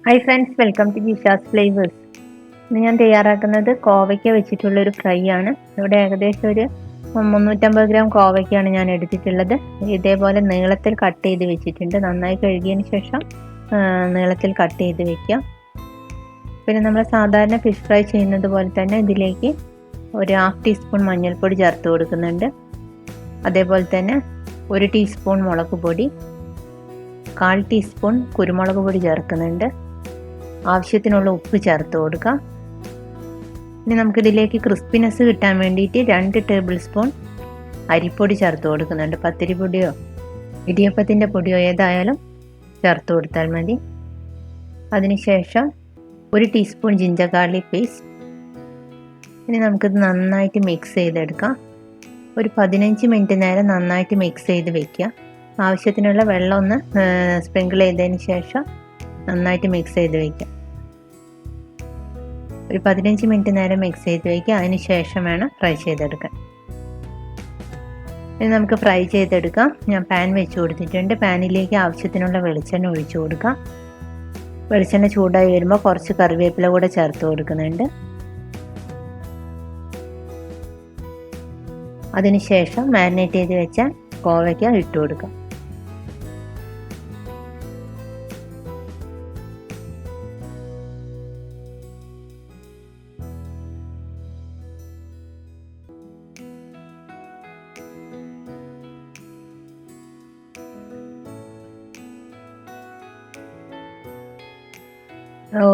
Hi friends, welcome to Jisha's flavours. ഇന്ന് ഞാൻ തയ്യാറാക്കുന്നത് കോവയ്ക്ക വെച്ചിട്ടുള്ളൊരു ഫ്രൈ ആണ്. ഇവിടെ ഏകദേശം ഒരു 350 ഗ്രാം കോവയ്ക്കാണ് ഞാൻ എടുത്തിട്ടുള്ളത്. ഇതേപോലെ നീളത്തിൽ കട്ട് ചെയ്ത് വെച്ചിട്ടുണ്ട്. നന്നായി കഴുകിയതിന് ശേഷം നീളത്തിൽ കട്ട് ചെയ്ത് വെക്കുക. പിന്നെ നമ്മൾ സാധാരണ ഫിഷ് ഫ്രൈ ചെയ്യുന്നത് പോലെ തന്നെ ഇതിലേക്ക് ഒരു 1/2 ടീസ്പൂൺ മഞ്ഞൾപ്പൊടി ചേർത്ത് കൊടുക്കുന്നുണ്ട്. അതേപോലെ തന്നെ 1 ടീസ്പൂൺ മുളക് പൊടി, 1/4 ടീസ്പൂൺ കുരുമുളക് പൊടി ചേർക്കുന്നുണ്ട്. ആവശ്യത്തിനുള്ള ഉപ്പ് ചേർത്ത് കൊടുക്കാം. ഇനി നമുക്കിതിലേക്ക് ക്രിസ്പിനെസ് കിട്ടാൻ വേണ്ടിയിട്ട് 2 ടേബിൾ സ്പൂൺ അരിപ്പൊടി ചേർത്ത് കൊടുക്കുന്നുണ്ട്. പത്തിരിപ്പൊടിയോ ഇടിയപ്പത്തിൻ്റെ പൊടിയോ ഏതായാലും ചേർത്ത് കൊടുത്താൽ മതി. അതിനുശേഷം 1 ടീസ്പൂൺ ജിഞ്ചർ ഗാർലിക് പേസ്റ്റ്. ഇനി നമുക്കിത് നന്നായിട്ട് മിക്സ് ചെയ്തെടുക്കാം. ഒരു 15 മിനിറ്റ് നേരം നന്നായിട്ട് മിക്സ് ചെയ്ത് വെക്കുക. ആവശ്യത്തിനുള്ള വെള്ളം ഒന്ന് സ്പ്രിങ്കിൾ ചെയ്തതിന് ശേഷം നന്നായിട്ട് മിക്സ് ചെയ്ത് വയ്ക്കുക. ഒരു 15 മിനിറ്റ് നേരം മിക്സ് ചെയ്ത് വയ്ക്കുക. അതിന് ശേഷം വേണം ഫ്രൈ ചെയ്തെടുക്കാൻ. ഇനി നമുക്ക് ഫ്രൈ ചെയ്തെടുക്കാം. ഞാൻ പാൻ വെച്ച് കൊടുത്തിട്ടുണ്ട്. പാനിലേക്ക് ആവശ്യത്തിനുള്ള വെളിച്ചെണ്ണ ഒഴിച്ചു കൊടുക്കാം. വെളിച്ചെണ്ണ ചൂടായി വരുമ്പോൾ കുറച്ച് കറിവേപ്പില കൂടെ ചേർത്ത് കൊടുക്കുന്നുണ്ട്. അതിനുശേഷം മാരിനേറ്റ് ചെയ്ത് വെച്ച കോവയ്ക്ക ഇട്ട് കൊടുക്കാം.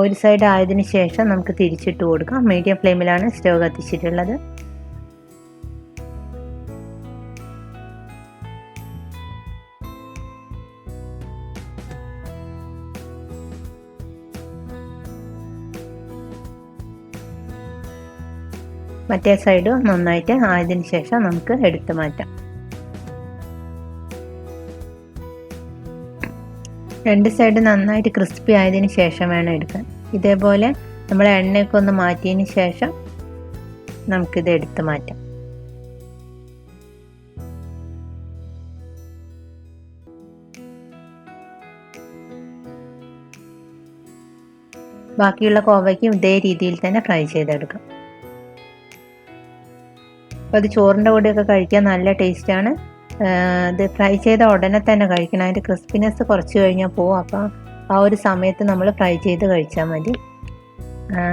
ഒരു സൈഡ് ആയതിനു ശേഷം നമുക്ക് തിരിച്ചിട്ട് കൊടുക്കാം. മീഡിയം ഫ്ലെയിമിലാണ് സ്റ്റവ് കത്തിച്ചിട്ടുള്ളത്. മറ്റേ സൈഡ് നന്നായിട്ട് ആയതിനു ശേഷം നമുക്ക് എടുത്തു മാറ്റാം. 2 സൈഡ് നന്നായിട്ട് ക്രിസ്പി ആയതിനു ശേഷം വേണം എടുക്കാൻ. ഇതേപോലെ നമ്മൾ എണ്ണയൊക്കെ ഒന്ന് മാറ്റിയതിന് ശേഷം നമുക്കിത് എടുത്തു മാറ്റാം. ബാക്കിയുള്ള കോവയ്ക്കും ഇതേ രീതിയിൽ തന്നെ ഫ്രൈ ചെയ്തെടുക്കാം. അപ്പോൾ അത് ചോറിൻ്റെ കൂടെയൊക്കെ കഴിക്കാൻ നല്ല ടേസ്റ്റാണ്. ഇത് ഫ്രൈ ചെയ്ത ഉടനെ തന്നെ കഴിക്കണം. അതിൻ്റെ ക്രിസ്പിനെസ് കുറച്ച് കഴിഞ്ഞാൽ പോകും. അപ്പോൾ ആ ഒരു സമയത്ത് നമ്മൾ ഫ്രൈ ചെയ്ത് കഴിച്ചാൽ മതി.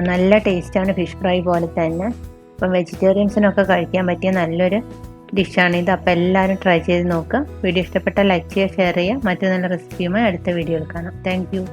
നല്ല ടേസ്റ്റാണ്. ഫിഷ് ഫ്രൈ പോലെ തന്നെ. അപ്പം വെജിറ്റേറിയൻസിനൊക്കെ കഴിക്കാൻ പറ്റിയ നല്ലൊരു ഡിഷാണിത്. അപ്പോൾ എല്ലാവരും ട്രൈ ചെയ്ത് നോക്കുക. വീഡിയോ ഇഷ്ടപ്പെട്ടാൽ ലൈക്ക് ചെയ്യുക, ഷെയർ ചെയ്യുക. മറ്റു നല്ല റെസിപ്പിയുമായി അടുത്ത വീഡിയോയിൽ കാണാം. Thank you.